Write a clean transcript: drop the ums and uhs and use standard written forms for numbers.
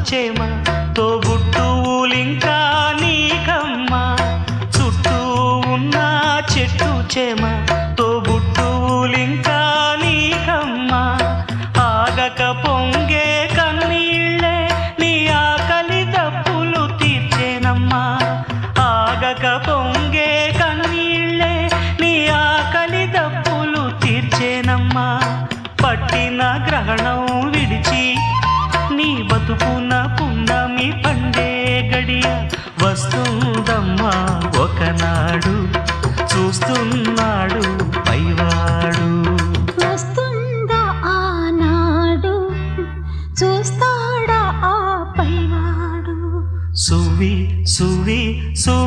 చేమ తోబుట్టువులింకా నీకమ్మ చుట్టూ ఉన్న చెట్టు చేమ తోబుట్టువులింకా నీకమ్మ ఆగక పొంగే కన్నీళ్ళే నీ ఆకలి దప్పులు తీర్చేనమ్మా ఆగక పొంగే కన్నీళ్ళే నీ ఆకలి దప్పులు తీర్చేనమ్మా పట్టిన గ్రహణం విడిచి నీ బతుకున పున్నమి పండే గడియ వస్తుందమ్మా ఒకనాడు చూస్తున్నాడు పైవాడు వస్తుందా ఆనాడు చూస్తాడా ఆ పైవాడు సువి సువి సు